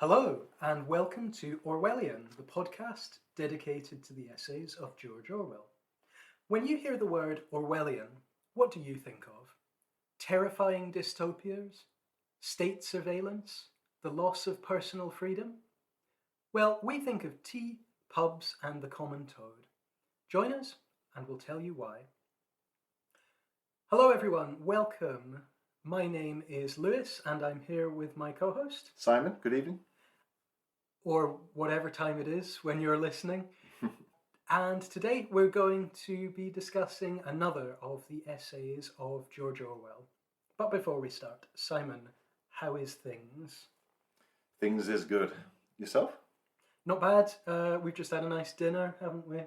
Hello, and welcome to Orwellian, the podcast dedicated to the essays of George Orwell. When you hear the word Orwellian, what do you think of? Terrifying dystopias? State surveillance? The loss of personal freedom? Well, we think of tea, pubs, and the common toad. Join us, and we'll tell you why. Hello, everyone. Welcome. My name is Lewis, and I'm here with my co-host. Simon, good evening. Or whatever time it is when you're listening. And today we're going to be discussing another of the essays of George Orwell. But before we start, Simon, how is things? Things is good. Yourself? Not bad. We've just had a nice dinner, haven't we?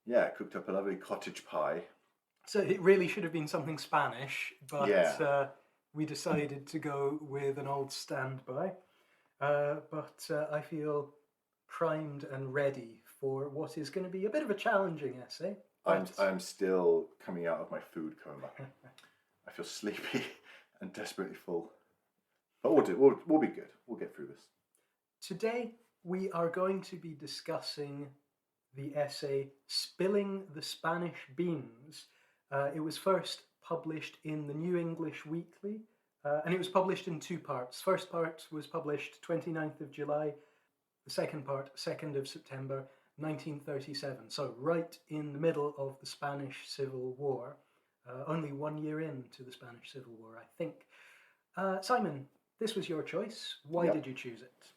Yeah, I cooked up a lovely cottage pie. So it really should have been something Spanish, but Yeah. we decided to go with an old standby. But I feel primed and ready for what is going to be a bit of a challenging essay. I'm still coming out of my food coma. I feel sleepy and desperately full. But we'll be good. We'll get through this. Today we are going to be discussing the essay Spilling the Spanish Beans. It was first published in the New English Weekly, and it was published in two parts. First part was published 29th of July, the second part, 2nd of September 1937. So right in the middle of the Spanish Civil War, only 1 year into the Spanish Civil War, I think. Simon, this was your choice. Why Yep. did you choose it?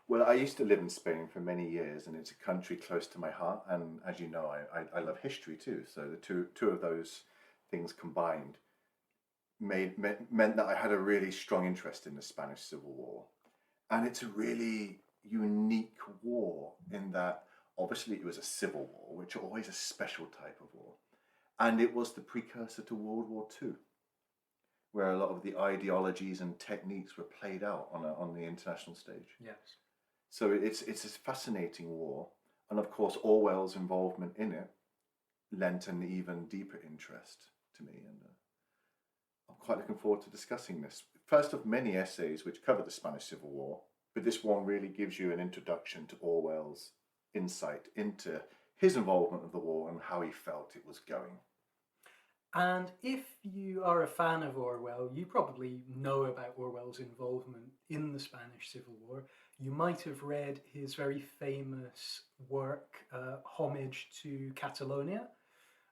Well, I used to live in Spain for many years, and it's a country close to my heart. And as you know, I love history too. So the two of those things combined meant that I had a really strong interest in the Spanish Civil War. And it's a really unique war in that obviously it was a civil war, which are always a special type of war. And it was the precursor to World War II, where a lot of the ideologies and techniques were played out on the international stage. Yes. So it's a fascinating war. And of course, Orwell's involvement in it lent an even deeper interest to me. And I'm quite looking forward to discussing this. First of many essays which cover the Spanish Civil War, but this one really gives you an introduction to Orwell's insight into his involvement of the war and how he felt it was going. And if you are a fan of Orwell, you probably know about Orwell's involvement in the Spanish Civil War. You might have read his very famous work, Homage to Catalonia.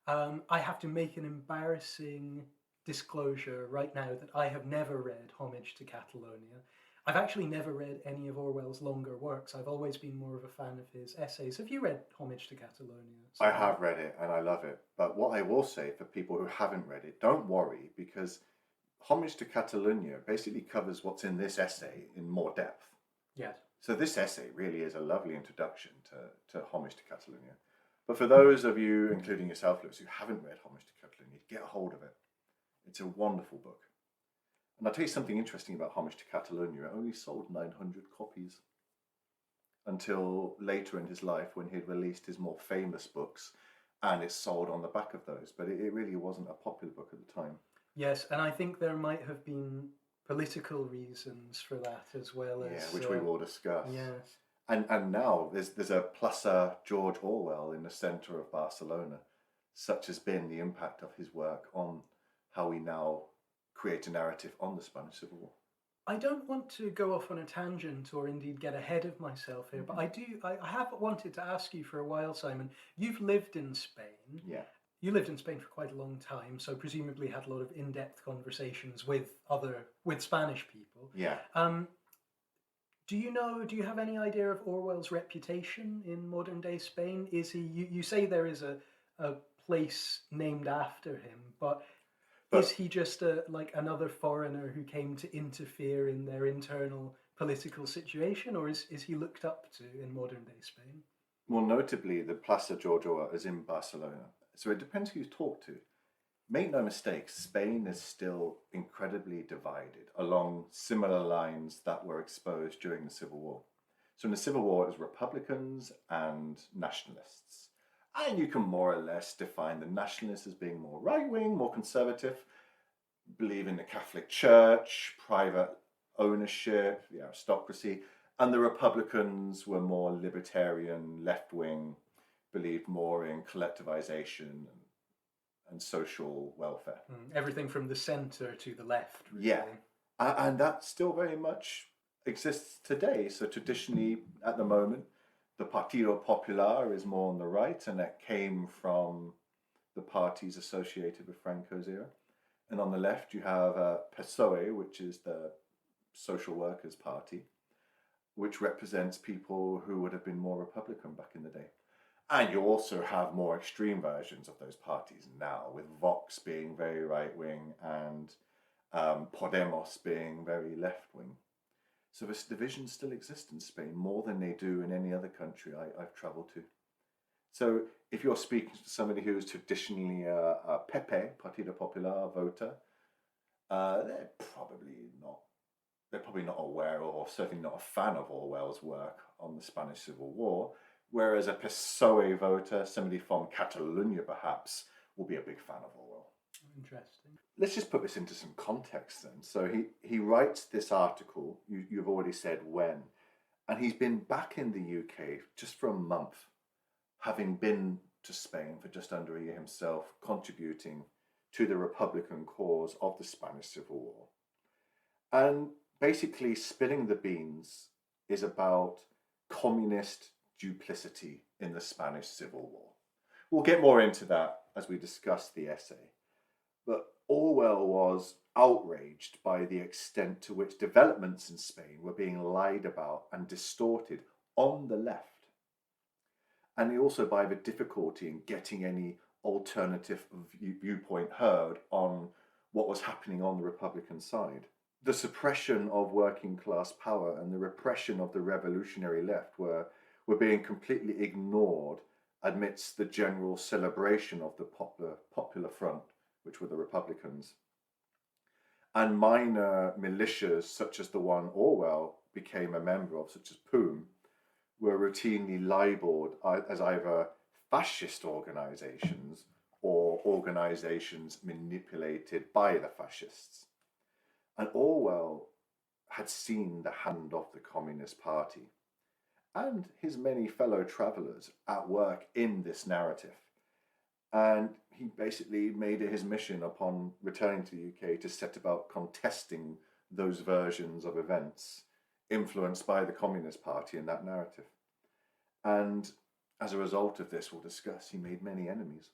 I have to make an embarrassing disclosure right now that I have never read Homage to Catalonia. I've actually never read any of Orwell's longer works. I've always been more of a fan of his essays. Have you read Homage to Catalonia? I have read it and I love it. But what I will say for people who haven't read it, don't worry, because Homage to Catalonia basically covers what's in this essay in more depth. Yes. So this essay really is a lovely introduction to Homage to Catalonia. But for those of you, including yourself, Lewis, who haven't read Homage to Catalonia, get a hold of it. It's a wonderful book. And I'll tell you something interesting about Homage to Catalonia. It only sold 900 copies until later in his life when he'd released his more famous books, and it sold on the back of those. But it really wasn't a popular book at the time. Yes, and I think there might have been political reasons for that as well as... which we will discuss. Yes. And now there's a Plaza George Orwell in the centre of Barcelona. Such has been the impact of his work on how we now create a narrative on the Spanish Civil War. I don't want to go off on a tangent or indeed get ahead of myself here, but I have wanted to ask you for a while, Simon. You've lived in Spain. Yeah. You lived in Spain for quite a long time, so presumably had a lot of in-depth conversations with Spanish people. Yeah. Do you have any idea of Orwell's reputation in modern day Spain? Is he, you say there is a place named after him, but is he just like another foreigner who came to interfere in their internal political situation, or is he looked up to in modern day Spain? Well, notably, the Plaza George Orwell is in Barcelona, so it depends who you talk to. Make no mistake, Spain is still incredibly divided along similar lines that were exposed during the Civil War. So in the Civil War, it was Republicans and nationalists. And you can more or less define the nationalists as being more right-wing, more conservative, believe in the Catholic Church, private ownership, the aristocracy. And the Republicans were more libertarian, left-wing, believed more in collectivization and social welfare. Everything from the centre to the left, really. Yeah. And that still very much exists today. So traditionally, at the moment, the Partido Popular is more on the right, and that came from the parties associated with Franco's era. And on the left, you have PSOE, which is the Social Workers' Party, which represents people who would have been more Republican back in the day. And you also have more extreme versions of those parties now, with Vox being very right-wing and Podemos being very left-wing. So this division still exists in Spain more than they do in any other country I've travelled to. So if you're speaking to somebody who's traditionally a Pepe, Partido Popular voter, they're probably not aware of, or certainly not a fan of Orwell's work on the Spanish Civil War, whereas a PSOE voter, somebody from Catalonia perhaps, will be a big fan of Orwell. Interesting. Let's just put this into some context then. So he writes this article, you've already said when, and he's been back in the UK just for a month, having been to Spain for just under a year himself, contributing to the Republican cause of the Spanish Civil War. And basically, Spilling the Beans is about communist duplicity in the Spanish Civil War. We'll get more into that as we discuss the essay. But Orwell was outraged by the extent to which developments in Spain were being lied about and distorted on the left. And also by the difficulty in getting any alternative viewpoint heard on what was happening on the Republican side. The suppression of working class power and the repression of the revolutionary left were being completely ignored amidst the general celebration of the Popular Front, which were the Republicans. And minor militias, such as the one Orwell became a member of, such as POUM, were routinely libelled as either fascist organisations or organisations manipulated by the fascists. And Orwell had seen the hand of the Communist Party and his many fellow travellers at work in this narrative. And he basically made it his mission upon returning to the UK to set about contesting those versions of events influenced by the Communist Party in that narrative. And as a result of this, we'll discuss, he made many enemies.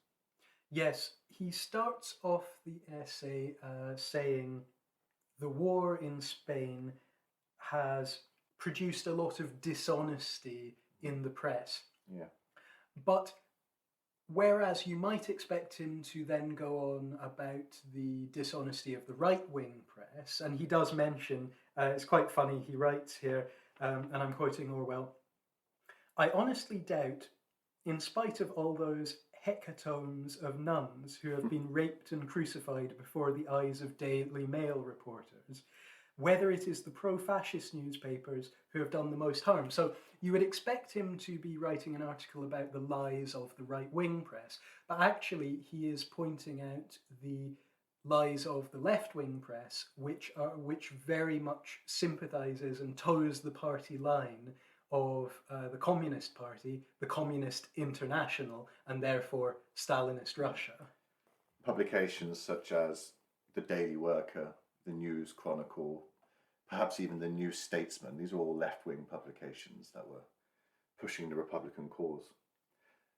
Yes, he starts off the essay saying the war in Spain has produced a lot of dishonesty in the press. Yeah. But whereas you might expect him to then go on about the dishonesty of the right-wing press, and he does mention, it's quite funny, he writes here, and I'm quoting Orwell, "I honestly doubt, in spite of all those hecatombs of nuns who have been raped and crucified before the eyes of Daily Mail reporters, whether it is the pro-fascist newspapers who have done the most harm." So you would expect him to be writing an article about the lies of the right-wing press, but actually he is pointing out the lies of the left-wing press, which very much sympathises and toes the party line of the Communist Party, the Communist International, and therefore Stalinist Russia. Publications such as the Daily Worker, the News Chronicle, perhaps even the New Statesman, these are all left-wing publications that were pushing the Republican cause.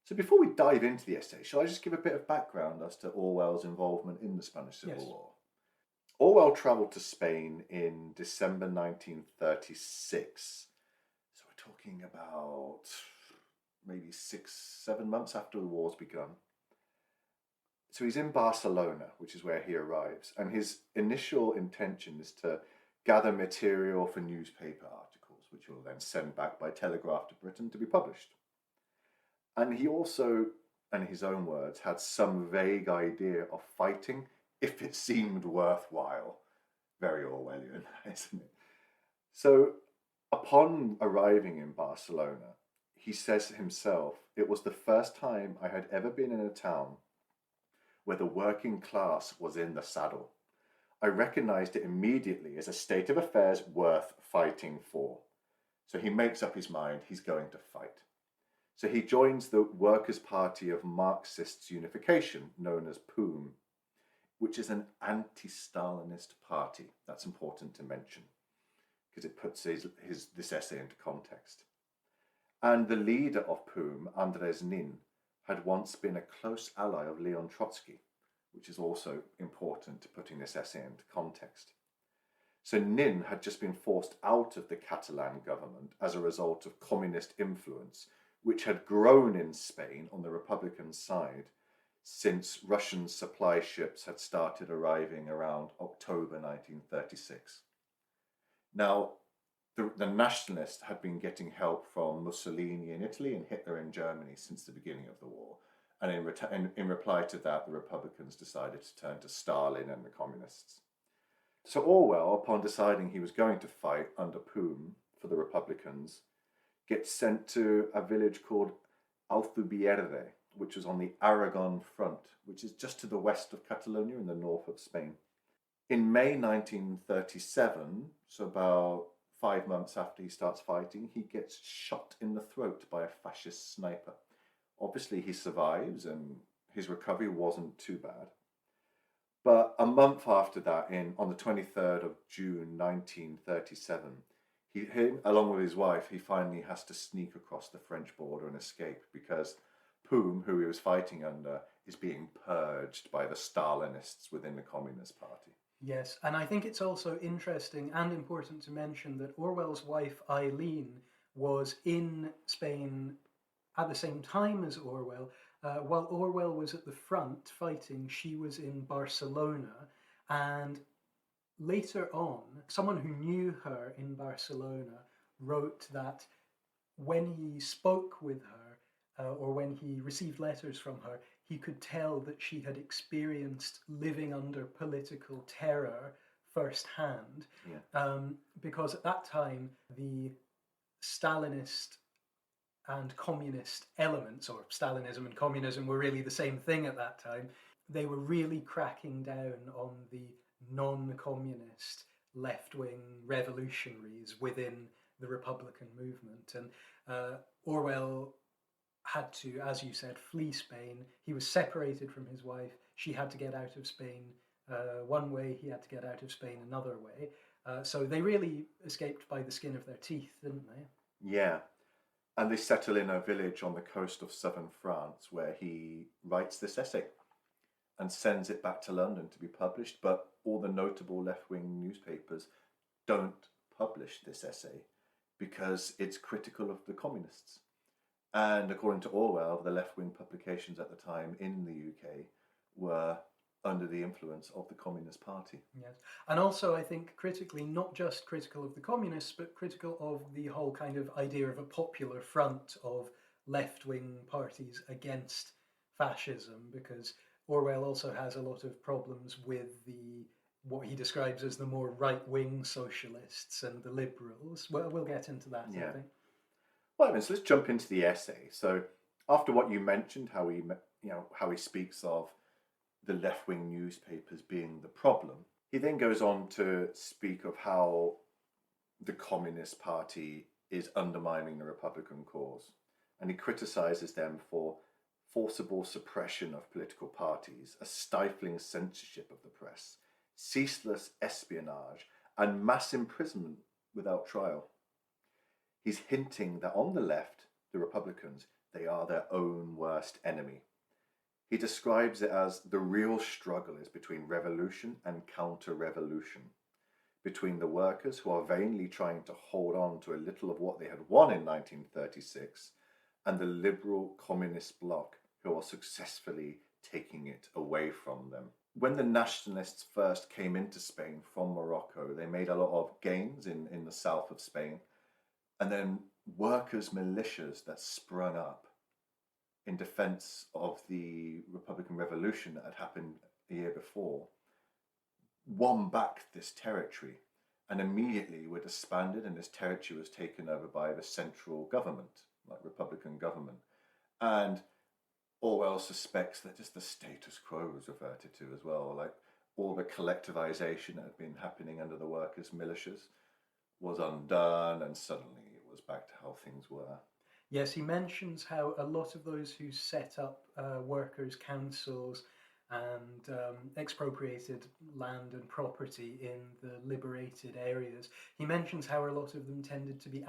So before we dive into the essay, shall I just give a bit of background as to Orwell's involvement in the Spanish Civil War? Orwell travelled to Spain in December 1936. So we're talking about maybe 6-7 months after the war's begun. So he's in Barcelona, which is where he arrives, and his initial intention is to gather material for newspaper articles, which he'll then send back by telegraph to Britain to be published. And he also, in his own words, had some vague idea of fighting if it seemed worthwhile. Very Orwellian, isn't it? So upon arriving in Barcelona, he says himself, "It was the first time I had ever been in a town where the working class was in the saddle. I recognized it immediately as a state of affairs worth fighting for. So he makes up his mind he's going to fight. So he joins the Workers' Party of Marxists Unification, known as POUM, which is an anti-Stalinist party. That's important to mention because it puts this essay into context. And the leader of POUM, Andres Nin, had once been a close ally of Leon Trotsky, which is also important to putting this essay into context. So Nin had just been forced out of the Catalan government as a result of communist influence, which had grown in Spain on the Republican side since Russian supply ships had started arriving around October 1936. Now, the nationalists had been getting help from Mussolini in Italy and Hitler in Germany since the beginning of the war. And in reply to that, the Republicans decided to turn to Stalin and the communists. So Orwell, upon deciding he was going to fight under POUM for the Republicans, gets sent to a village called Alzubierde, which was on the Aragon front, which is just to the west of Catalonia in the north of Spain. In May 1937, so about 5 months after he starts fighting, he gets shot in the throat by a fascist sniper. Obviously, he survives and his recovery wasn't too bad. But a month after that, on the 23rd of June 1937, him, along with his wife, he finally has to sneak across the French border and escape because POUM, who he was fighting under, is being purged by the Stalinists within the Communist Party. Yes, and I think it's also interesting and important to mention that Orwell's wife Eileen was in Spain at the same time as Orwell. While Orwell was at the front fighting, she was in Barcelona, and later on, someone who knew her in Barcelona wrote that when he spoke with her, or when he received letters from her, he could tell that she had experienced living under political terror firsthand. Yeah. Because at that time, the Stalinist and communist elements, or Stalinism and communism were really the same thing at that time, they were really cracking down on the non-communist left-wing revolutionaries within the Republican movement. And Orwell had to, as you said, flee Spain. He was separated from his wife. She had to get out of Spain one way, he had to get out of Spain another way. So they really escaped by the skin of their teeth, didn't they? Yeah. And they settle in a village on the coast of southern France where he writes this essay and sends it back to London to be published. But all the notable left-wing newspapers don't publish this essay because it's critical of the communists. And according to Orwell, the left-wing publications at the time in the UK were under the influence of the Communist Party. Yes. And also, I think, critically, not just critical of the communists, but critical of the whole kind of idea of a popular front of left-wing parties against fascism, because Orwell also has a lot of problems with what he describes as the more right-wing socialists and the liberals. Well, we'll get into that, Yeah. I think. Well, so let's jump into the essay. So after what you mentioned, how he speaks of the left-wing newspapers being the problem, he then goes on to speak of how the Communist Party is undermining the Republican cause. And he criticizes them for forcible suppression of political parties, a stifling censorship of the press, ceaseless espionage, and mass imprisonment without trial. He's hinting that on the left, the Republicans, they are their own worst enemy. He describes it as the real struggle is between revolution and counter-revolution, between the workers who are vainly trying to hold on to a little of what they had won in 1936 and the liberal communist bloc who are successfully taking it away from them. When the nationalists first came into Spain from Morocco, they made a lot of gains in the south of Spain, and then workers' militias that sprung up in defense of the Republican Revolution that had happened a year before, won back this territory and immediately were disbanded, and this territory was taken over by the central government, like Republican government. And Orwell suspects that just the status quo was reverted to as well, like all the collectivization that had been happening under the workers' militias was undone, and suddenly it us back to how things were. Yes, he mentions how a lot of those who set up workers' councils and expropriated land and property in the liberated areas, he mentions how a lot of them tended to be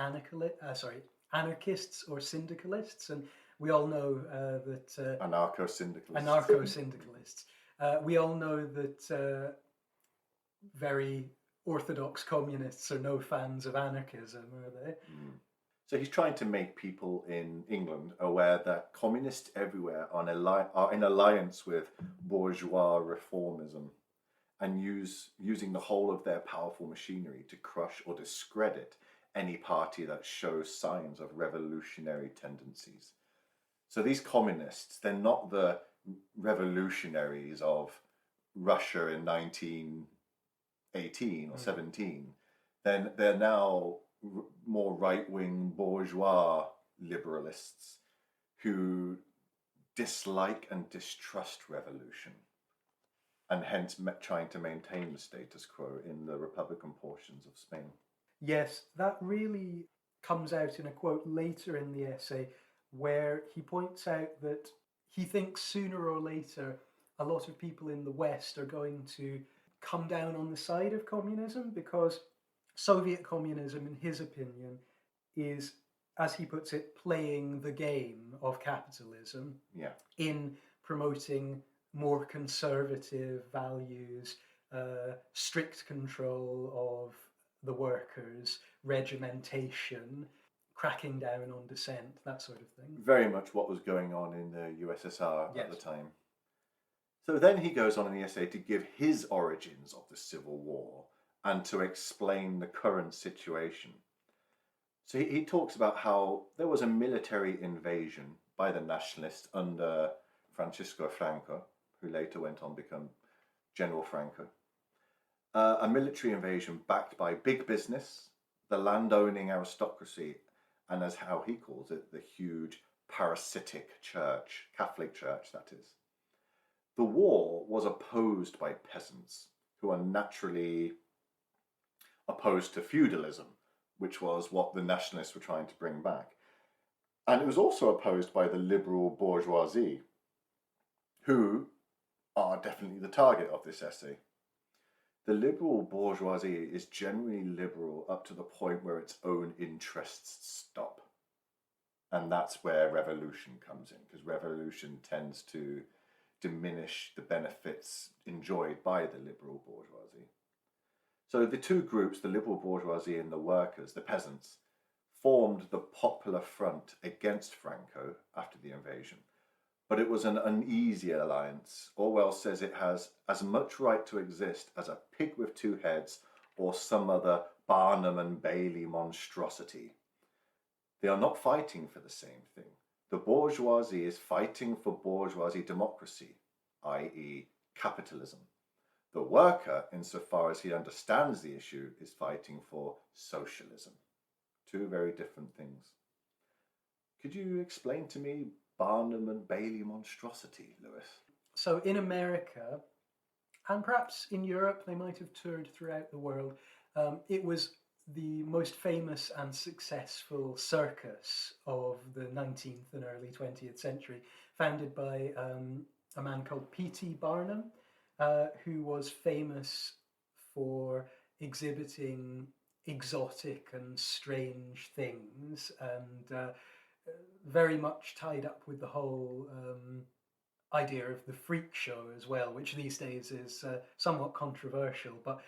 anarchists or syndicalists, and we all know that Anarcho-syndicalists. Anarcho-syndicalists. We all know that very orthodox communists are no fans of anarchism, are they? Mm. So he's trying to make people in England aware that communists everywhere are in alliance with bourgeois reformism and using the whole of their powerful machinery to crush or discredit any party that shows signs of revolutionary tendencies. So these communists, they're not the revolutionaries of Russia in 1918 or 17. Then they're now more right-wing bourgeois liberalists who dislike and distrust revolution and hence trying to maintain the status quo in the Republican portions of Spain. Yes, that really comes out in a quote later in the essay where he points out that he thinks sooner or later a lot of people in the West are going to come down on the side of communism because Soviet communism, in his opinion, is, as he puts it, playing the game of capitalism in promoting more conservative values, strict control of the workers, regimentation, cracking down on dissent, that sort of thing. Very much what was going on in the USSR Yes. at the time. So then he goes on in the essay to give his origins of the Civil War and to explain the current situation. So he talks about how there was a military invasion by the nationalists under Francisco Franco, who later went on to become General Franco. A military invasion backed by big business, the landowning aristocracy, and as how he calls it, the huge parasitic church, Catholic Church that is. The war was opposed by peasants who are naturally opposed to feudalism, which was what the nationalists were trying to bring back. And it was also opposed by the liberal bourgeoisie, who are definitely the target of this essay. The liberal bourgeoisie is generally liberal up to the point where its own interests stop. And that's where revolution comes in, because revolution tends to diminish the benefits enjoyed by the liberal bourgeoisie. So the two groups, the liberal bourgeoisie and the workers, the peasants, formed the Popular Front against Franco after the invasion. But it was an uneasy alliance. Orwell says it has as much right to exist as a pig with two heads or some other Barnum and Bailey monstrosity. They are not fighting for the same thing. The bourgeoisie is fighting for bourgeoisie democracy, i.e. capitalism. The worker, insofar as he understands the issue, is fighting for socialism. Two very different things. Could you explain to me Barnum and Bailey monstrosity, Lewis? So in America, and perhaps in Europe, they might have toured throughout the world, it was the most famous and successful circus of the 19th and early 20th century, founded by a man called P.T. Barnum, who was famous for exhibiting exotic and strange things and very much tied up with the whole idea of the freak show as well, which these days is somewhat controversial. But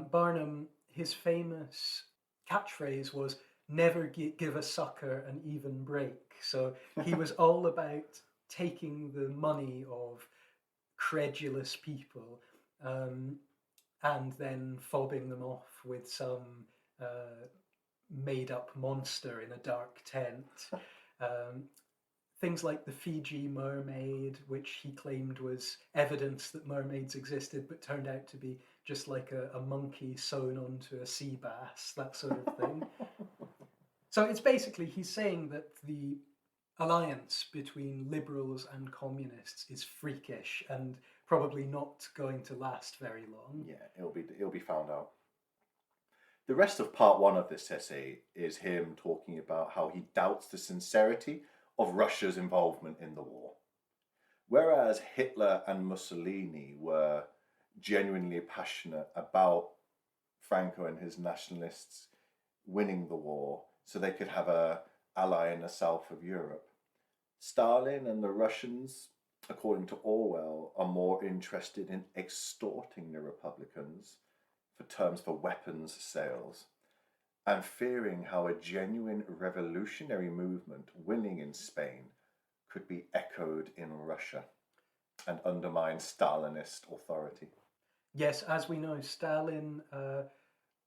Barnum, his famous catchphrase was, "Never give a sucker an even break." So he was all about taking the money of credulous people and then fobbing them off with some made-up monster in a dark tent. Things like the Fiji mermaid, which he claimed was evidence that mermaids existed, but turned out to be just like a monkey sewn onto a sea bass, that sort of thing. So it's basically, he's saying that the alliance between liberals and communists is freakish and probably not going to last very long. Yeah, it'll be found out. The rest of part one of this essay is him talking about how he doubts the sincerity of Russia's involvement in the war. Whereas Hitler and Mussolini were genuinely passionate about Franco and his nationalists winning the war so they could have an ally in the south of Europe, Stalin and the Russians, according to Orwell, are more interested in extorting the Republicans for terms for weapons sales and fearing how a genuine revolutionary movement winning in Spain could be echoed in Russia and undermine Stalinist authority. Yes, as we know,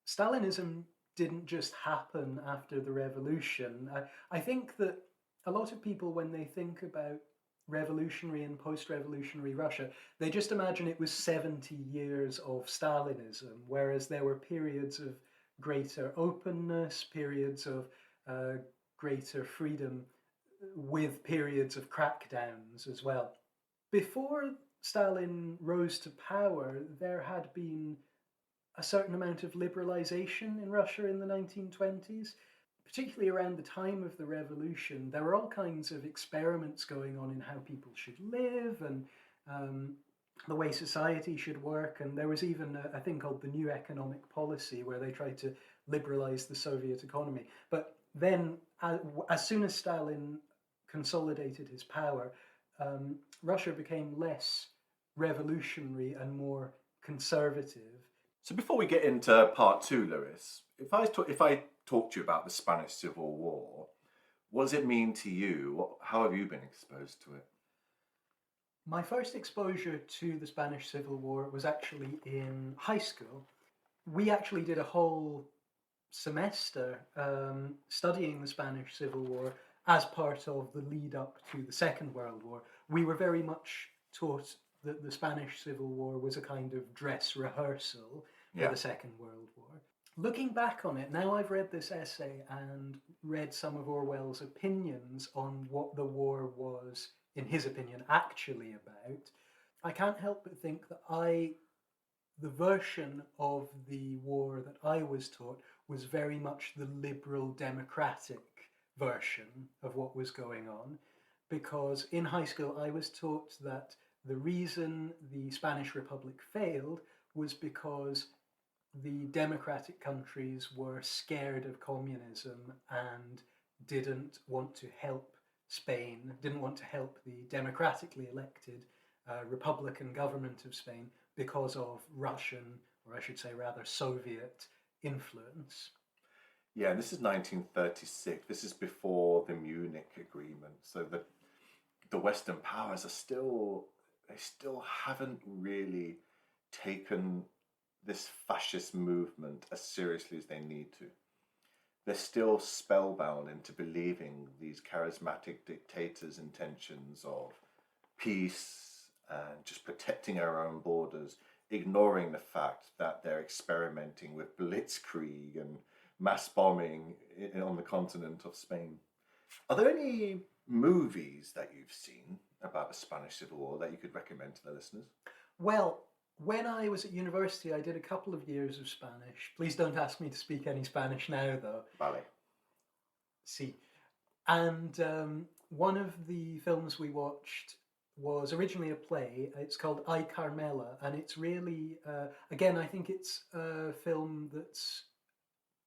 Stalinism didn't just happen after the revolution. I think that a lot of people, when they think about revolutionary and post-revolutionary Russia, they just imagine it was 70 years of Stalinism, whereas there were periods of greater openness, periods of greater freedom, with periods of crackdowns as well. Before Stalin rose to power, there had been a certain amount of liberalization in Russia in the 1920s. Particularly around the time of the revolution, there were all kinds of experiments going on in how people should live and the way society should work. And there was even a thing called the New Economic Policy, where they tried to liberalize the Soviet economy. But then, as soon as Stalin consolidated his power, Russia became less revolutionary and more conservative. So before we get into part two, Lewis, if I talk to you about the Spanish Civil War, what does it mean to you? How have you been exposed to it? My first exposure to the Spanish Civil War was actually in high school. We actually did a whole semester studying the Spanish Civil War as part of the lead up to the Second World War. We were very much taught that the Spanish Civil War was a kind of dress rehearsal for the Second World War. Looking back on it, now I've read this essay and read some of Orwell's opinions on what the war was, in his opinion, actually about, I can't help but think that the version of the war that I was taught was very much the liberal democratic version of what was going on, because in high school I was taught that the reason the Spanish Republic failed was because the democratic countries were scared of communism and didn't want to help Spain, didn't want to help the democratically elected Republican government of Spain because of Russian, or I should say rather Soviet, influence. Yeah, this is 1936. This is before the Munich Agreement. So the Western powers they still haven't really taken this fascist movement as seriously as they need to. They're still spellbound into believing these charismatic dictators' intentions of peace and just protecting our own borders, ignoring the fact that they're experimenting with blitzkrieg and mass bombing on the continent of Spain. Are there any movies that you've seen about the Spanish Civil War that you could recommend to the listeners? Well, when I was at university, I did a couple of years of Spanish. Please don't ask me to speak any Spanish now, though. Vale. Sí. And one of the films we watched was originally a play. It's called I, Carmela, and it's really, again, I think it's a film that's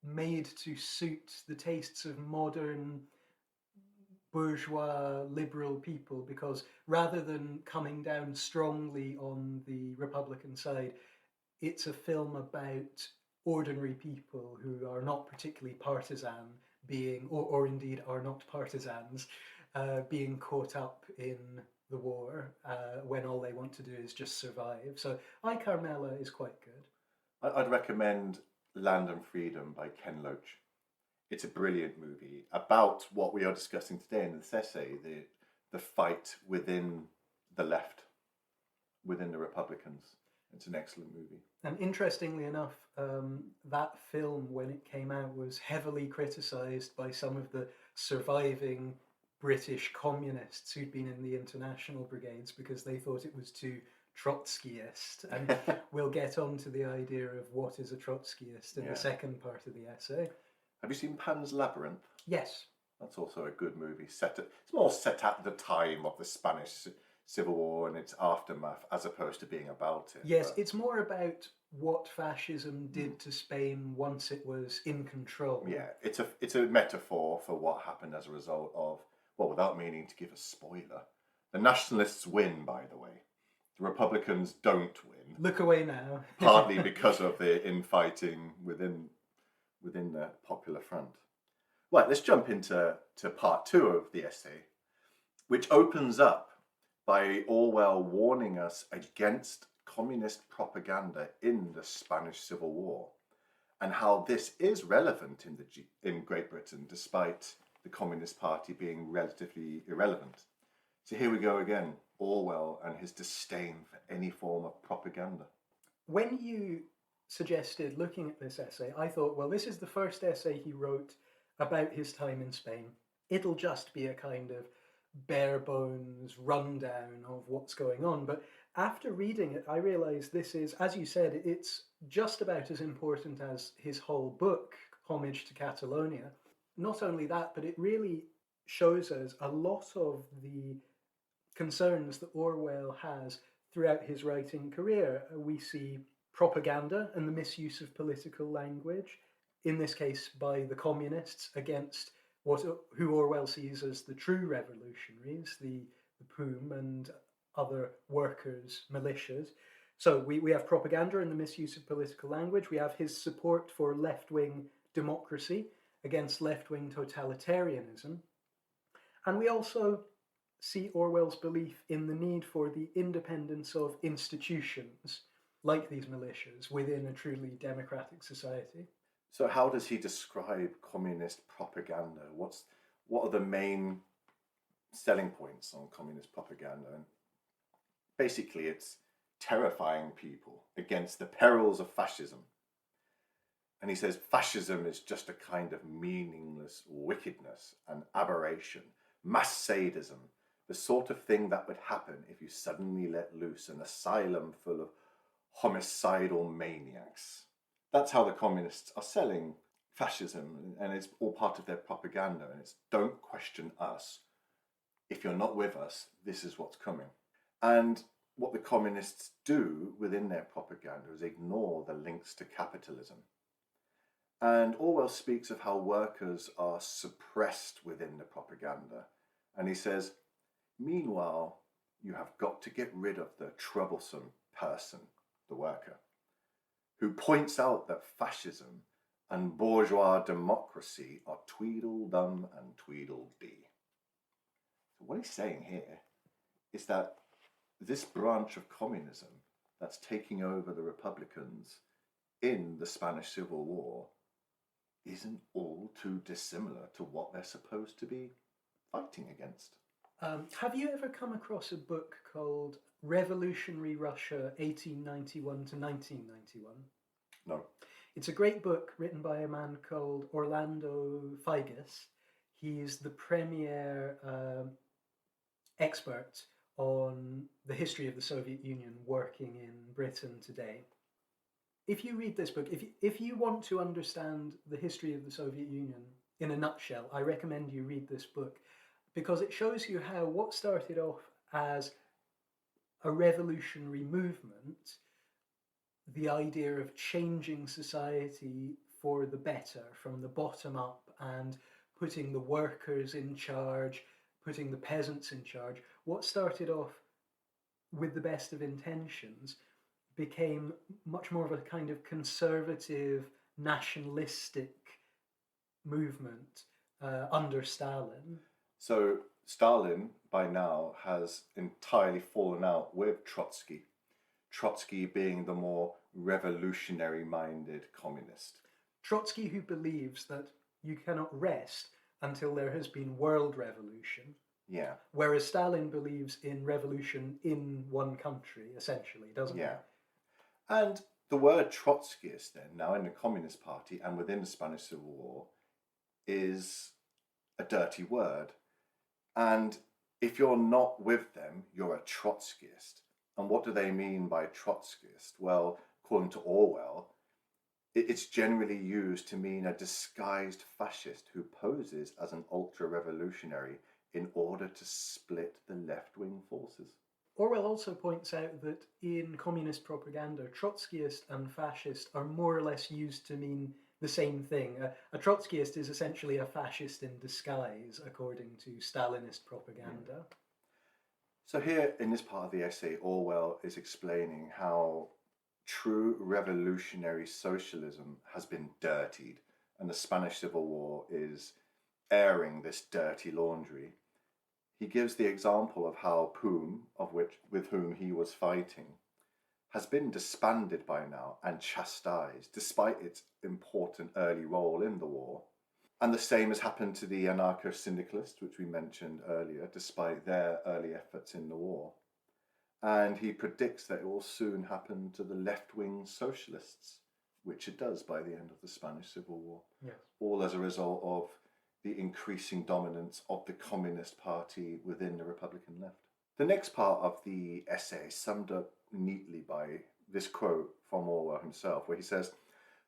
made to suit the tastes of modern bourgeois liberal people, because rather than coming down strongly on the Republican side, it's a film about ordinary people who are not particularly partisan being, or indeed are not partisans, being caught up in the war when all they want to do is just survive. So I, Carmela is quite good. I'd recommend Land and Freedom by Ken Loach. It's a brilliant movie about what we are discussing today in this essay, the fight within the left, within the Republicans. It's an excellent movie. And interestingly enough, that film, when it came out, was heavily criticised by some of the surviving British communists who'd been in the international brigades, because they thought it was too Trotskyist, and we'll get on to the idea of what is a Trotskyist in Yeah. the second part of the essay. Have you seen Pan's Labyrinth? Yes. That's also a good movie. It's more set at the time of the Spanish Civil War and its aftermath, as opposed to being about it. Yes, it's more about what fascism did to Spain once it was in control. Yeah, it's a metaphor for what happened as a result of, well, without meaning to give a spoiler, the nationalists win, by the way. The Republicans don't win. Look away now. Partly because of the infighting within the Popular Front. Right, let's jump into part 2 of the essay, which opens up by Orwell warning us against communist propaganda in the Spanish Civil War, and how this is relevant in Great Britain, despite the Communist Party being relatively irrelevant. So here we go again, Orwell and his disdain for any form of propaganda. When you suggested looking at this essay, I thought, well, this is the first essay he wrote about his time in Spain. It'll just be a kind of bare bones rundown of what's going on. But after reading it, I realised this is, as you said, it's just about as important as his whole book, Homage to Catalonia. Not only that, but it really shows us a lot of the concerns that Orwell has throughout his writing career. We see propaganda and the misuse of political language, in this case by the communists, against who Orwell sees as the true revolutionaries, the POUM and other workers' militias. So we have propaganda and the misuse of political language. We have his support for left-wing democracy against left-wing totalitarianism. And we also see Orwell's belief in the need for the independence of institutions, like these militias, within a truly democratic society. So how does he describe communist propaganda? What are the main selling points on communist propaganda? And basically, it's terrifying people against the perils of fascism. And he says fascism is just a kind of meaningless wickedness, an aberration, mass sadism, the sort of thing that would happen if you suddenly let loose an asylum full of homicidal maniacs. That's how the communists are selling fascism, and it's all part of their propaganda. And it's, don't question us. If you're not with us, this is what's coming. And what the communists do within their propaganda is ignore the links to capitalism. And Orwell speaks of how workers are suppressed within the propaganda. And he says, meanwhile, you have got to get rid of the troublesome person, the worker, who points out that fascism and bourgeois democracy are Tweedledum and Tweedledee. So what he's saying here is that this branch of communism that's taking over the Republicans in the Spanish Civil War isn't all too dissimilar to what they're supposed to be fighting against. Have you ever come across a book called Revolutionary Russia 1891 to 1991? No. It's a great book written by a man called Orlando Figes. He's the premier expert on the history of the Soviet Union working in Britain today. If you read this book, if you want to understand the history of the Soviet Union in a nutshell, I recommend you read this book, because it shows you how what started off as a revolutionary movement, the idea of changing society for the better from the bottom up and putting the workers in charge, putting the peasants in charge, what started off with the best of intentions became much more of a kind of conservative, nationalistic movement under Stalin. So Stalin, by now, has entirely fallen out with Trotsky. Trotsky being the more revolutionary-minded communist. Trotsky, who believes that you cannot rest until there has been world revolution. Yeah. Whereas Stalin believes in revolution in one country, essentially, doesn't he? Yeah. And the word Trotskyist then, now in the Communist Party and within the Spanish Civil War, is a dirty word. And if you're not with them, you're a Trotskyist. And what do they mean by Trotskyist? Well, according to Orwell, it's generally used to mean a disguised fascist who poses as an ultra-revolutionary in order to split the left-wing forces. Orwell also points out that in communist propaganda, Trotskyist and fascist are more or less used to mean the same thing. A Trotskyist is essentially a fascist in disguise, according to Stalinist propaganda. So here in this part of the essay, Orwell is explaining how true revolutionary socialism has been dirtied, and the Spanish Civil War is airing this dirty laundry. He gives the example of how POUM, with whom he was fighting, has been disbanded by now and chastised, despite its important early role in the war. And the same has happened to the anarcho-syndicalists, which we mentioned earlier, despite their early efforts in the war. And he predicts that it will soon happen to the left-wing socialists, which it does by the end of the Spanish Civil War. Yes. All as a result of the increasing dominance of the Communist Party within the Republican left. The next part of the essay is summed up neatly by this quote from Orwell himself, where he says,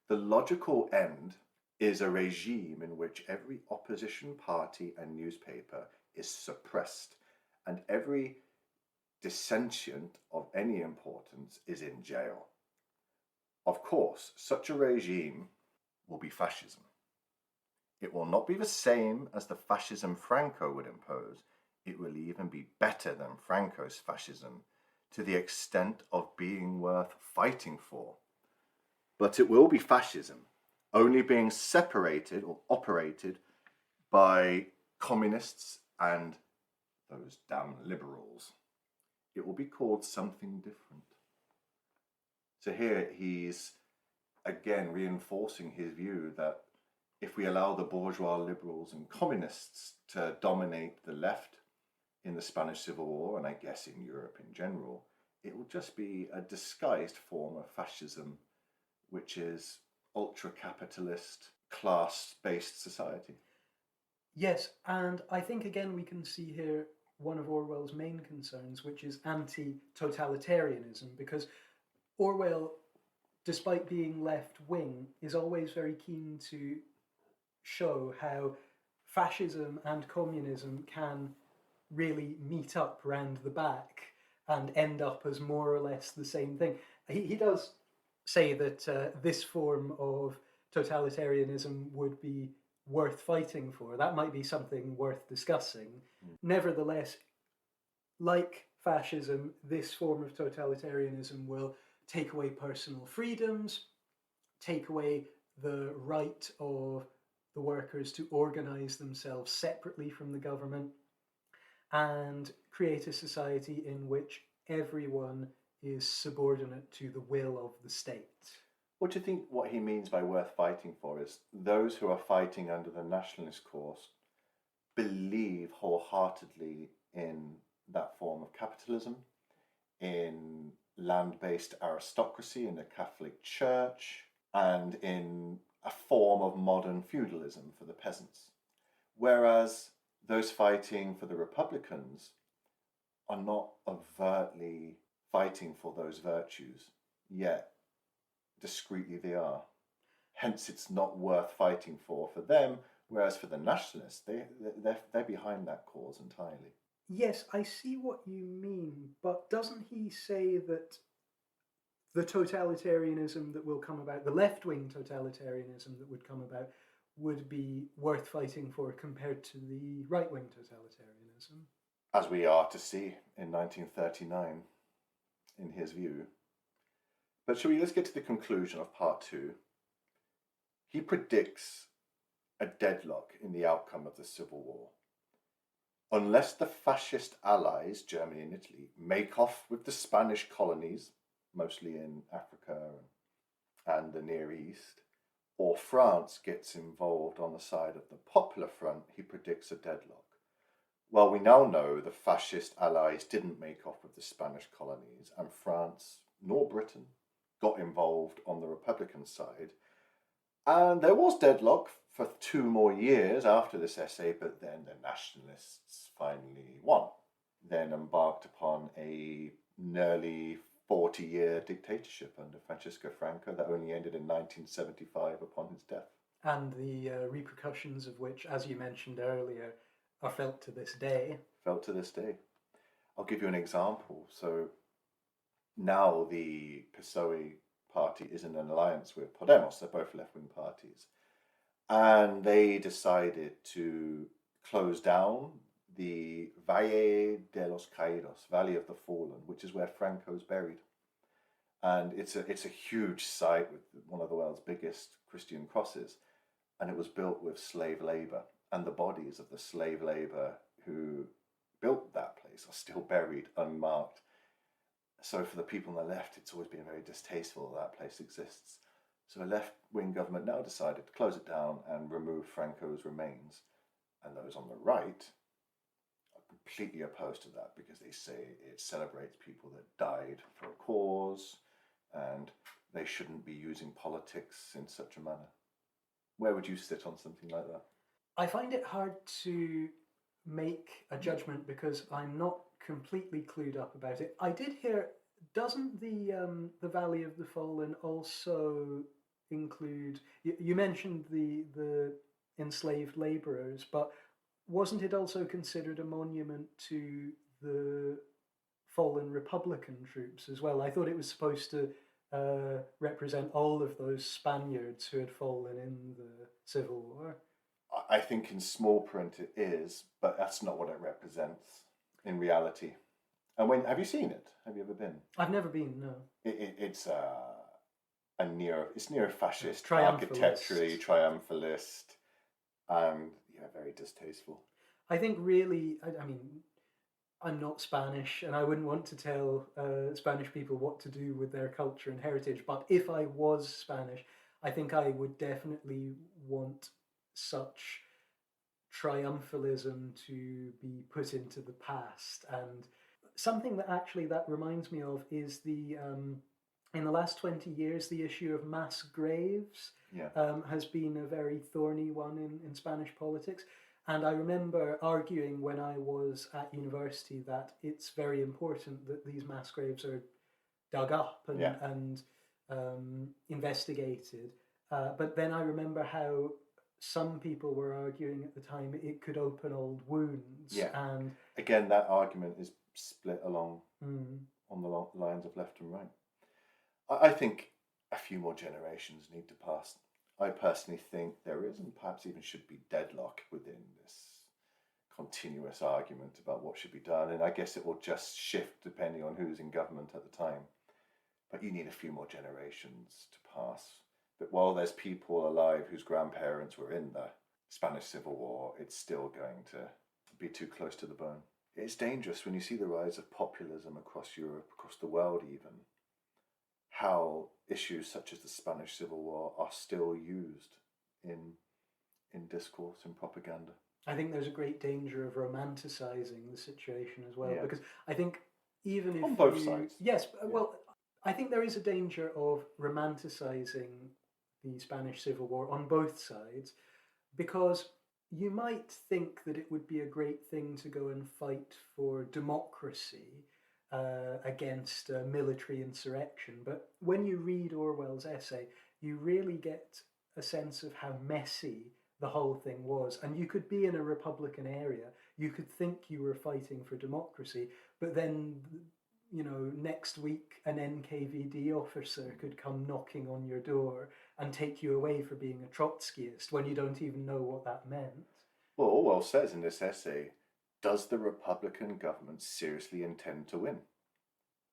"The logical end is a regime in which every opposition party and newspaper is suppressed, and every dissentient of any importance is in jail. Of course, such a regime will be fascism. It will not be the same as the fascism Franco would impose. It will even be better than Franco's fascism, to the extent of being worth fighting for. But it will be fascism, only being separated or operated by communists and those damn liberals. It will be called something different." So here he's again reinforcing his view that if we allow the bourgeois liberals and communists to dominate the left in the Spanish Civil War, and I guess in Europe in general, it will just be a disguised form of fascism, which is ultra-capitalist, class-based society. Yes, and I think again we can see here one of Orwell's main concerns, which is anti-totalitarianism, because Orwell, despite being left-wing, is always very keen to show how fascism and communism can really meet up round the back and end up as more or less the same thing. He does say that this form of totalitarianism would be worth fighting for. That might be something worth discussing. Nevertheless, like fascism, this form of totalitarianism will take away personal freedoms, take away the right of the workers to organize themselves separately from the government, and create a society in which everyone is subordinate to the will of the state. What do you think what he means by worth fighting for is those who are fighting under the nationalist cause believe wholeheartedly in that form of capitalism, in land-based aristocracy, in the Catholic Church, and in a form of modern feudalism for the peasants. Whereas those fighting for the Republicans are not overtly fighting for those virtues, yet discreetly they are. Hence it's not worth fighting for them, whereas for the nationalists, they're behind that cause entirely. Yes, I see what you mean, but doesn't he say that the totalitarianism that will come about, the left-wing totalitarianism that would come about, would be worth fighting for compared to the right-wing totalitarianism? As we are to see in 1939, in his view. But let's get to the conclusion of part 2. He predicts a deadlock in the outcome of the Civil War. Unless the fascist allies, Germany and Italy, make off with the Spanish colonies, mostly in Africa and the Near East, or France gets involved on the side of the Popular Front, he predicts a deadlock. Well, we now know the fascist allies didn't make off with the Spanish colonies, and France nor Britain got involved on the Republican side. And there was deadlock for 2 more years after this essay, but then the nationalists finally won, then embarked upon a nearly 40-year dictatorship under Francisco Franco that only ended in 1975 upon his death. And the repercussions of which, as you mentioned earlier, are felt to this day. Felt to this day. I'll give you an example. So now the PSOE party is in an alliance with Podemos. They're both left-wing parties. And they decided to close down the Valle de los Caídos, Valley of the Fallen, which is where Franco's buried. And it's a huge site with one of the world's biggest Christian crosses. And it was built with slave labor. And the bodies of the slave labor who built that place are still buried unmarked. So for the people on the left, it's always been very distasteful that place exists. So a left-wing government now decided to close it down and remove Franco's remains. And those on the right are completely opposed to that because they say it celebrates people that died for a cause and they shouldn't be using politics in such a manner. Where would you sit on something like that? I find it hard to make a judgment because I'm not completely clued up about it. I did hear, doesn't the Valley of the Fallen also include? You mentioned the enslaved laborers, but wasn't it also considered a monument to the fallen Republican troops as well? I thought it was supposed to represent all of those Spaniards who had fallen in the Civil War. I think in small print it is, but that's not what it represents in reality. And have you seen it? Have you ever been? I've never been. No. It's neo-fascist, Triumphalist. architecturally triumphalist, and very distasteful. I think really, I mean, I'm not Spanish, and I wouldn't want to tell Spanish people what to do with their culture and heritage. But if I was Spanish, I think I would definitely want such triumphalism to be put into the past. And something that reminds me of is the in the last 20 years, the issue of mass graves has been a very thorny one in Spanish politics. And I remember arguing when I was at university that it's very important that these mass graves are dug up and investigated. But then I remember how some people were arguing at the time it could open old wounds. Yeah. And again, that argument is split along on the lines of left and right. I think a few more generations need to pass. I personally think there is, and perhaps even should be, deadlock within this continuous argument about what should be done. And I guess it will just shift depending on who's in government at the time. But you need a few more generations to pass. But while there's people alive whose grandparents were in the Spanish Civil War, it's still going to be too close to the bone. It's dangerous when you see the rise of populism across Europe, across the world even, how issues such as the Spanish Civil War are still used in discourse and propaganda. I think there's a great danger of romanticizing the situation as well, because I think even if on both sides. Yes, well, I think there is a danger of romanticizing the Spanish Civil War on both sides, because you might think that it would be a great thing to go and fight for democracy against military insurrection. But when you read Orwell's essay, you really get a sense of how messy the whole thing was. And you could be in a Republican area, you could think you were fighting for democracy, but then, next week an NKVD officer could come knocking on your door and take you away for being a Trotskyist when you don't even know what that meant. Well, Orwell says in this essay, does the Republican government seriously intend to win?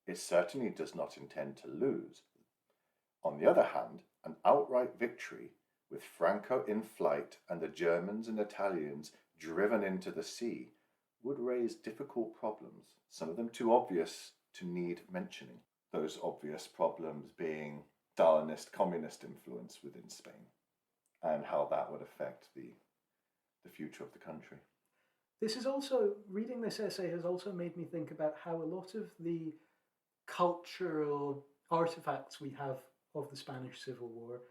It certainly does not intend to lose. On the other hand, an outright victory, with Franco in flight and the Germans and Italians driven into the sea, would raise difficult problems, some of them too obvious to need mentioning. Those obvious problems being Stalinist communist influence within Spain and how that would affect the future of the country. This is also, reading this essay has also made me think about how a lot of the cultural artifacts we have of the Spanish Civil War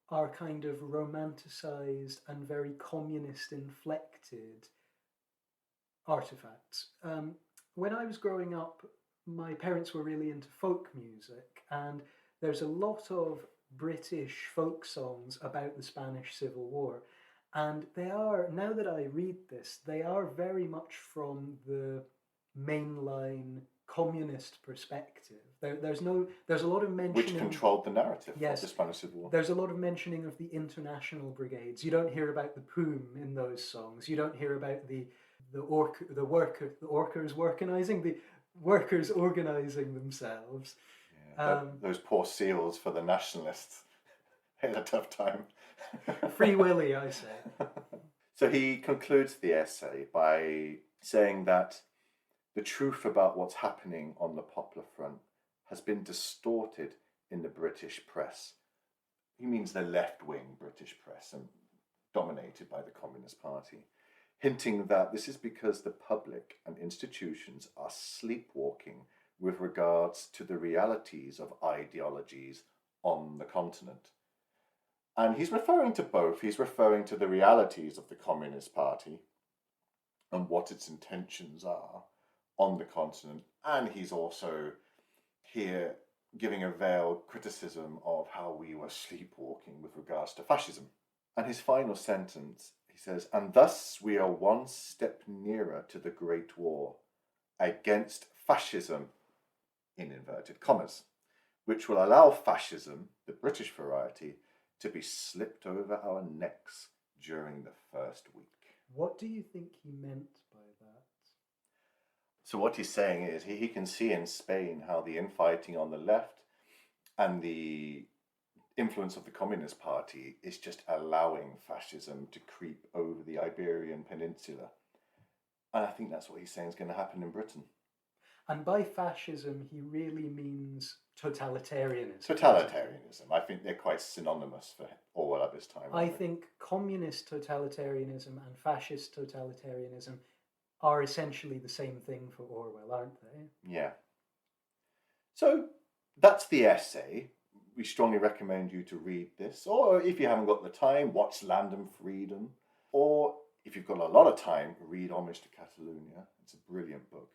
are kind of romanticized and very communist inflected artifacts. When I was growing up, my parents were really into folk music, and there's a lot of British folk songs about the Spanish Civil War. And they are, now that I read this, they are very much from the mainline communist perspective. There's a lot of Which mentioning. controlled the narrative of Yes, the Spanish Civil War. there's a lot of mentioning of the international brigades. You don't hear about the POOM in those songs. You don't hear about the workers organizing themselves. Yeah, those poor seals for the nationalists. They had a tough time. Free Willy, I say. So he concludes the essay by saying that the truth about what's happening on the Poplar Front has been distorted in the British press. He means the left-wing British press, and dominated by the Communist Party, hinting that this is because the public and institutions are sleepwalking with regards to the realities of ideologies on the continent. And he's referring to both. He's referring to the realities of the Communist Party and what its intentions are on the continent. And he's also here giving a veiled criticism of how we were sleepwalking with regards to fascism. And his final sentence, he says, and thus we are one step nearer to the Great War against fascism, in inverted commas, which will allow fascism, the British variety, to be slipped over our necks during the first week. What do you think he meant by that? So what he's saying is he can see in Spain how the infighting on the left and the influence of the Communist Party is just allowing fascism to creep over the Iberian Peninsula. And I think that's what he's saying is going to happen in Britain. And by fascism, he really means totalitarianism. Totalitarianism. I think they're quite synonymous for Orwell at this time. I think communist totalitarianism and fascist totalitarianism are essentially the same thing for Orwell, aren't they? Yeah. So that's the essay. We strongly recommend you to read this, or if you haven't got the time, watch Land and Freedom, or if you've got a lot of time, read Homage to Catalonia. It's a brilliant book.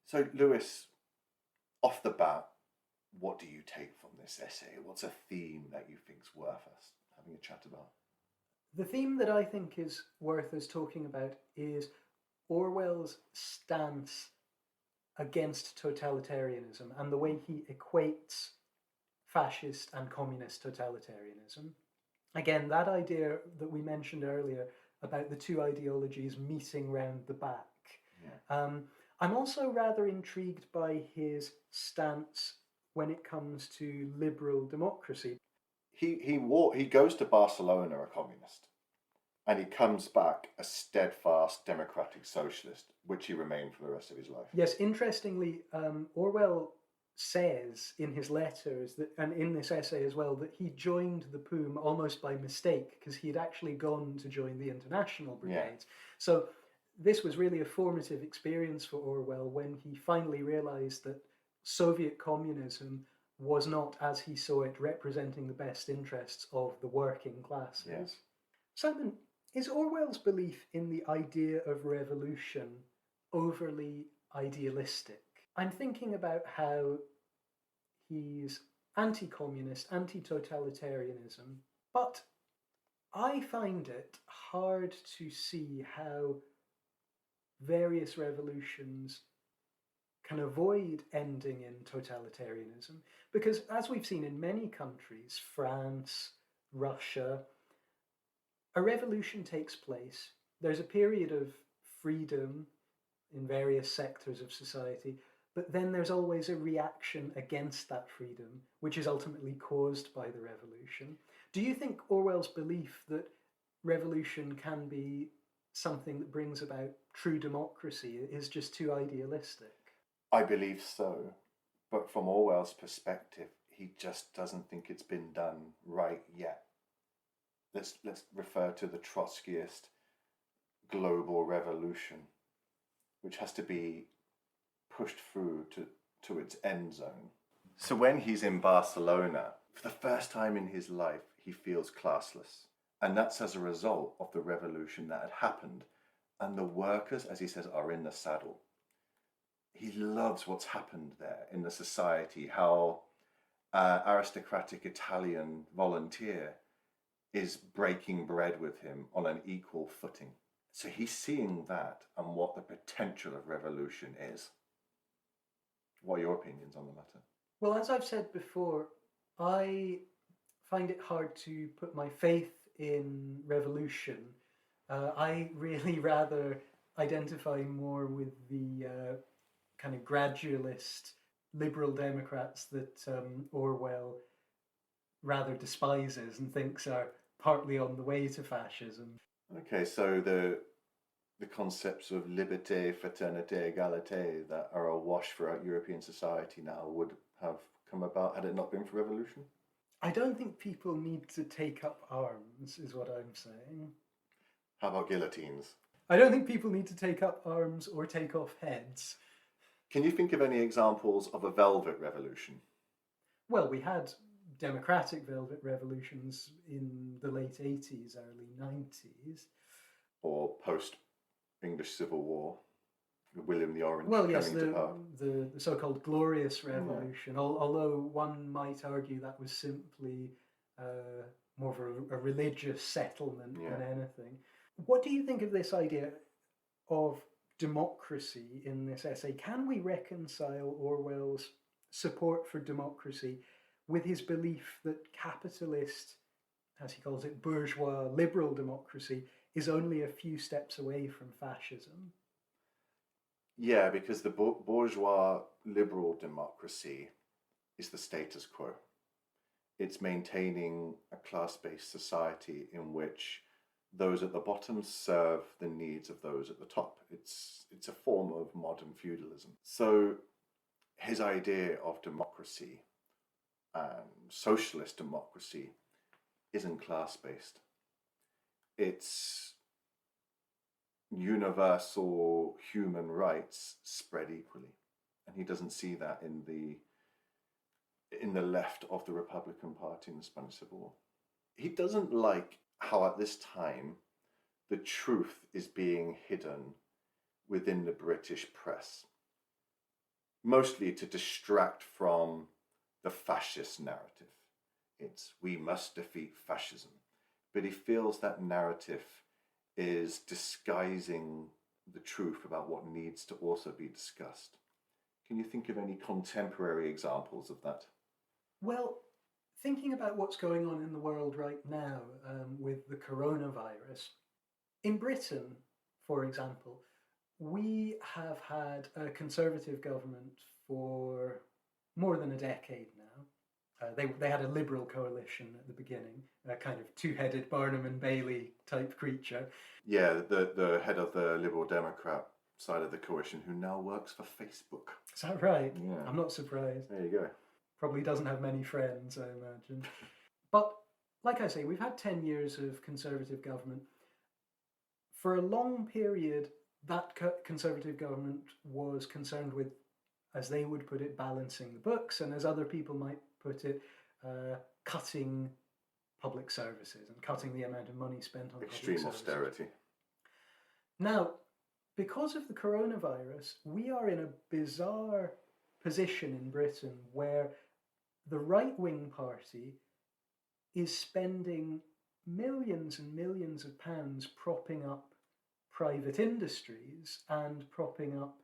So, Lewis, off the bat, what do you take from this essay? What's a theme that you think is worth us having a chat about? The theme that I think is worth us talking about is Orwell's stance against totalitarianism and the way he equates fascist and communist totalitarianism. Again, that idea that we mentioned earlier about the two ideologies meeting round the back. Yeah. I'm also rather intrigued by his stance when it comes to liberal democracy. He goes to Barcelona a communist, and he comes back a steadfast democratic socialist, which he remained for the rest of his life. Yes, interestingly, Orwell says in his letters that, and in this essay as well, that he joined the POOM almost by mistake because he had actually gone to join the International Brigades. Yeah. So this was really a formative experience for Orwell when he finally realized that Soviet communism was not, as he saw it, representing the best interests of the working classes. Yes. Simon, is Orwell's belief in the idea of revolution overly idealistic? I'm thinking about how he's anti-communist, anti-totalitarianism, but I find it hard to see how various revolutions can avoid ending in totalitarianism, because as we've seen in many countries, France, Russia, a revolution takes place, there's a period of freedom in various sectors of society, but then there's always a reaction against that freedom, which is ultimately caused by the revolution. Do you think Orwell's belief that revolution can be something that brings about true democracy is just too idealistic? I believe so, but from Orwell's perspective, he just doesn't think it's been done right yet. Let's refer to the Trotskyist global revolution, which has to be pushed through to its end zone. So when he's in Barcelona, for the first time in his life, he feels classless. And that's as a result of the revolution that had happened. And the workers, as he says, are in the saddle. he loves what's happened there in the society, how aristocratic Italian volunteer is breaking bread with him on an equal footing. So he's seeing that and what the potential of revolution is. What are your opinions on the matter? Well, as I've said before, I find it hard to put my faith in revolution. I really rather identify more with the kind of gradualist liberal Democrats that Orwell rather despises and thinks are partly on the way to fascism. Okay, so the concepts of liberté, fraternité, égalité that are awash throughout European society now would have come about had it not been for revolution? I don't think people need to take up arms, is what I'm saying. How about guillotines? I don't think people need to take up arms or take off heads. Can you think of any examples of a velvet revolution? Well, we had democratic velvet revolutions in the late 80s, early 90s. Or post-English Civil War, William the Orange Well, yes, coming to power? the so-called Glorious Revolution, although one might argue that was simply more of a religious settlement than anything. What do you think of this idea of democracy in this essay? Can we reconcile Orwell's support for democracy with his belief that capitalist, as he calls it, bourgeois liberal democracy is only a few steps away from fascism? Yeah, because the bourgeois liberal democracy is the status quo. It's maintaining a class-based society in which those at the bottom serve the needs of those at the top. It's a form of modern feudalism. So his idea of democracy and socialist democracy isn't class-based. It's universal human rights spread equally. And he doesn't see that in the left of the Republican Party in the Spanish Civil War. He doesn't like how at this time the truth is being hidden within the British press, mostly to distract from the fascist narrative. It's we must defeat fascism. But he feels that narrative is disguising the truth about what needs to also be discussed. Can you think of any contemporary examples of that? Well, thinking about what's going on in the world right now with the coronavirus, in Britain, for example, we have had a Conservative government for more than a decade now. They had a Liberal coalition at the beginning, a kind of two-headed Barnum and Bailey type creature. Yeah, the head of the Liberal Democrat side of the coalition who now works for Facebook. Is that right? Yeah. I'm not surprised. There you go. Probably doesn't have many friends, I imagine. But, like I say, we've had 10 years of Conservative government. For a long period, that Conservative government was concerned with, as they would put it, balancing the books, and as other people might put it, cutting public services and cutting the amount of money spent on extreme public services. austerity. Now, because of the coronavirus, we are in a bizarre position in Britain where the right-wing party is spending millions and millions of pounds propping up private industries and propping up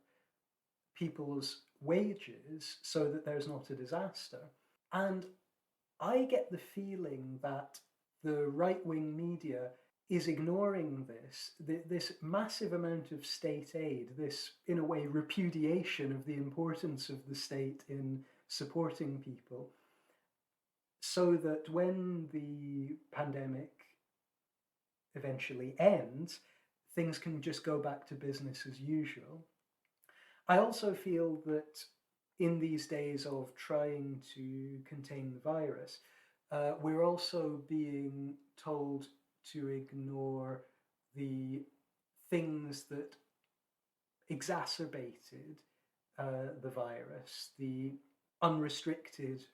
people's wages so that there's not a disaster. And I get the feeling that the right-wing media is ignoring this massive amount of state aid, this, in a way, repudiation of the importance of the state in supporting people, so that when the pandemic eventually ends, things can just go back to business as usual. I also feel that in these days of trying to contain the virus, we're also being told to ignore the things that exacerbated the virus, the unrestricted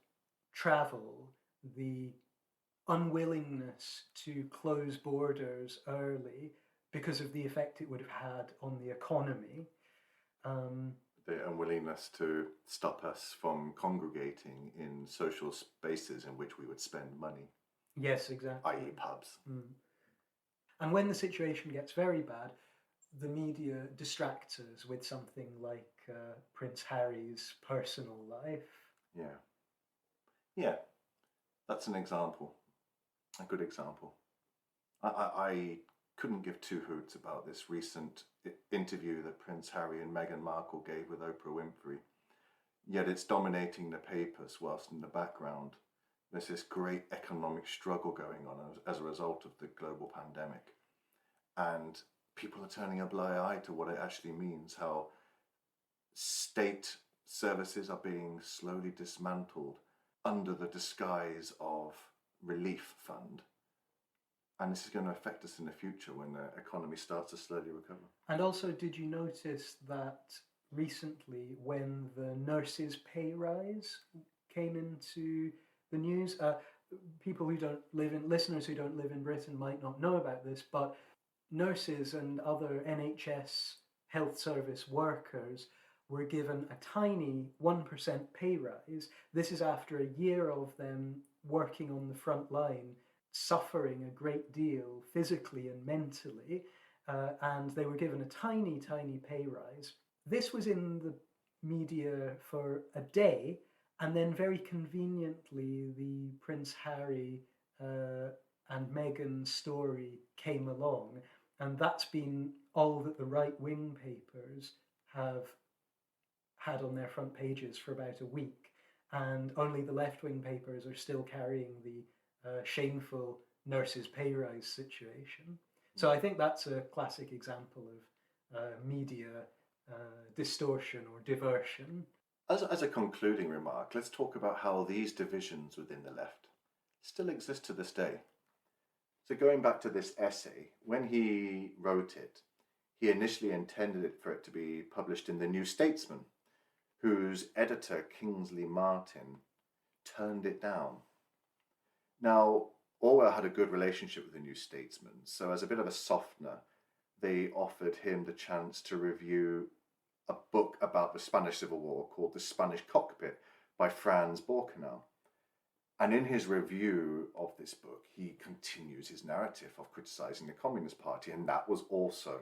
travel, the unwillingness to close borders early because of the effect it would have had on the economy. the unwillingness to stop us from congregating in social spaces in which we would spend money, Yes, exactly. i.e., pubs. Mm. And when the situation gets very bad, the media distracts us with something like Prince Harry's personal life. Yeah. Yeah, that's an example, a good example. I couldn't give two hoots about this recent interview that Prince Harry and Meghan Markle gave with Oprah Winfrey. Yet it's dominating the papers, whilst in the background there's this great economic struggle going on as a result of the global pandemic. And people are turning a blind eye to what it actually means, how state services are being slowly dismantled under the disguise of relief fund. And this is going to affect us in the future when the economy starts to slowly recover. And also, did you notice that recently when the nurses' pay rise came into the news? People who don't live in, listeners who don't live in Britain might not know about this, but nurses and other NHS health service workers were given a tiny 1% pay rise. This is after a year of them working on the front line, suffering a great deal physically and mentally, and they were given a tiny, tiny pay rise. This was in the media for a day, and then very conveniently, the Prince Harry and Meghan story came along, and that's been all that the right-wing papers have had on their front pages for about a week, and only the left-wing papers are still carrying the shameful nurses' pay rise situation. So I think that's a classic example of media distortion or diversion. As a concluding remark, let's talk about how these divisions within the left still exist to this day. So going back to this essay, when he wrote it, he initially intended it for it to be published in the New Statesman, whose editor, Kingsley Martin, turned it down. Now, Orwell had a good relationship with the New Statesman, so as a bit of a softener, they offered him the chance to review a book about the Spanish Civil War called The Spanish Cockpit by Franz Borkenau. And in his review of this book, he continues his narrative of criticizing the Communist Party, and that was also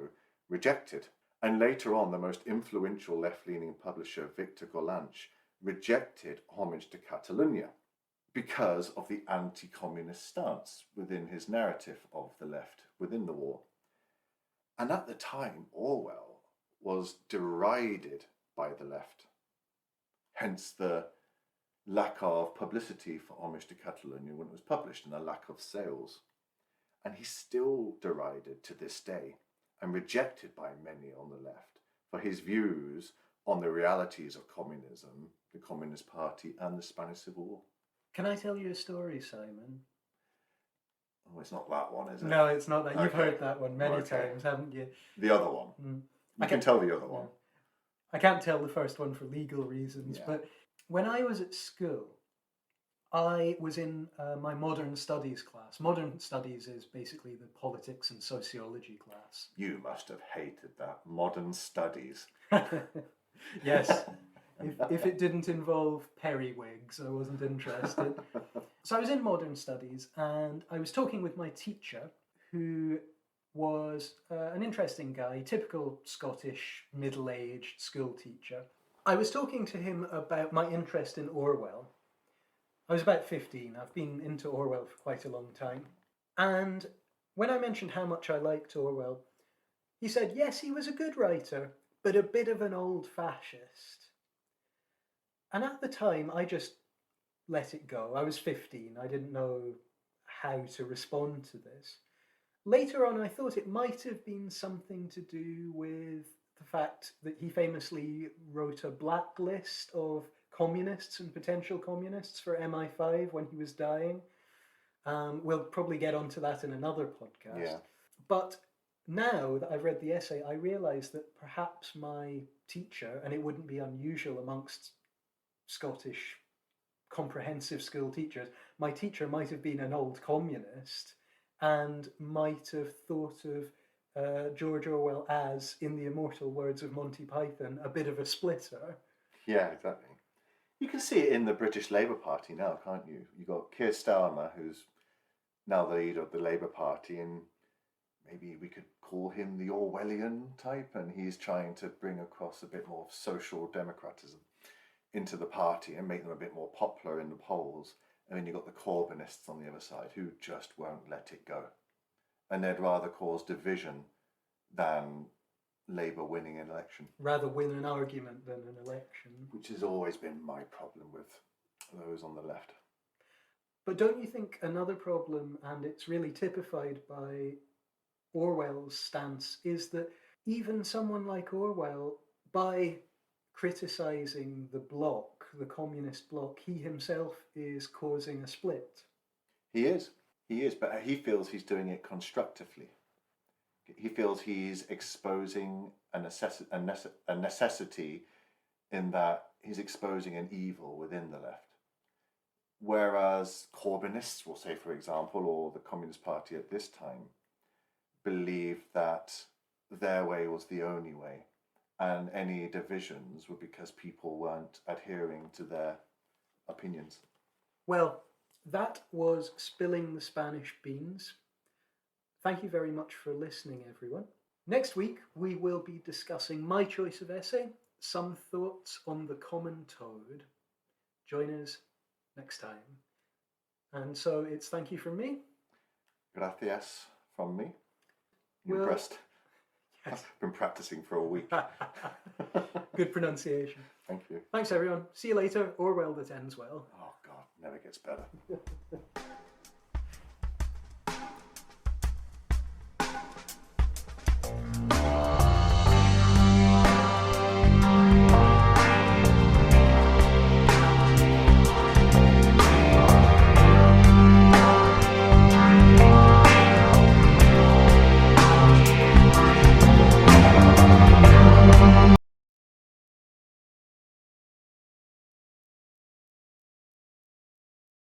rejected. And later on, the most influential left-leaning publisher, Victor Gollancz, rejected Homage to Catalonia because of the anti-communist stance within his narrative of the left within the war. And at the time, Orwell was derided by the left. Hence the lack of publicity for Homage to Catalonia when it was published, and a lack of sales. And he's still derided to this day and rejected by many on the left for his views on the realities of communism, the Communist Party, and the Spanish Civil War. Can I tell you a story, Simon? Oh, it's not that one, is it? No, it's not that. You've Okay. heard that one many times, haven't you? The other one. You can tell the other one. I can't tell the first one for legal reasons, but when I was at school, I was in my modern studies class. Modern studies is basically the politics and sociology class. You must have hated that. Modern studies. Yes. If it didn't involve periwigs, I wasn't interested. So I was in modern studies, and I was talking with my teacher, who was an interesting guy, typical Scottish middle-aged school teacher. I was talking to him about my interest in Orwell. I was about 15. I've been into Orwell for quite a long time. And when I mentioned how much I liked Orwell, he said, yes, he was a good writer, but a bit of an old fascist. And at the time, I just let it go. I was 15. I didn't know how to respond to this. Later on, I thought it might have been something to do with the fact that he famously wrote a blacklist of communists and potential communists for MI5 when he was dying. We'll probably get onto that in another podcast. Yeah. But now that I've read the essay, I realise that perhaps my teacher, and it wouldn't be unusual amongst Scottish comprehensive school teachers, my teacher might have been an old communist and might have thought of George Orwell as, in the immortal words of Monty Python, a bit of a splitter. Yeah, exactly. You can see it in the British Labour Party now, can't you? You've got Keir Starmer, who's now the leader of the Labour Party, and maybe we could call him the Orwellian type, and he's trying to bring across a bit more social democratism into the party and make them a bit more popular in the polls. And then you've got the Corbynists on the other side who just won't let it go. And they'd rather cause division than Labour winning an election. Rather win an argument than an election. Which has always been my problem with those on the left. But don't you think another problem, and it's really typified by Orwell's stance, is that even someone like Orwell, by criticising the bloc, the communist bloc, he himself is causing a split? He is, but he feels he's doing it constructively. He feels he's exposing a necessity in that he's exposing an evil within the left. Whereas Corbynists, we'll say for example, or the Communist Party at this time, believed that their way was the only way, and any divisions were because people weren't adhering to their opinions. Well, that was Spilling the Spanish Beans. Thank you very much for listening, everyone. Next week, we will be discussing my choice of essay, Some Thoughts on the Common Toad. Join us next time. And so it's thank you from me. Gracias from me. Well, impressed. Yes. I've been practicing for a week. Good pronunciation. Thank you. Thanks, everyone. See you later. Orwell that ends well. Oh, God, never gets better.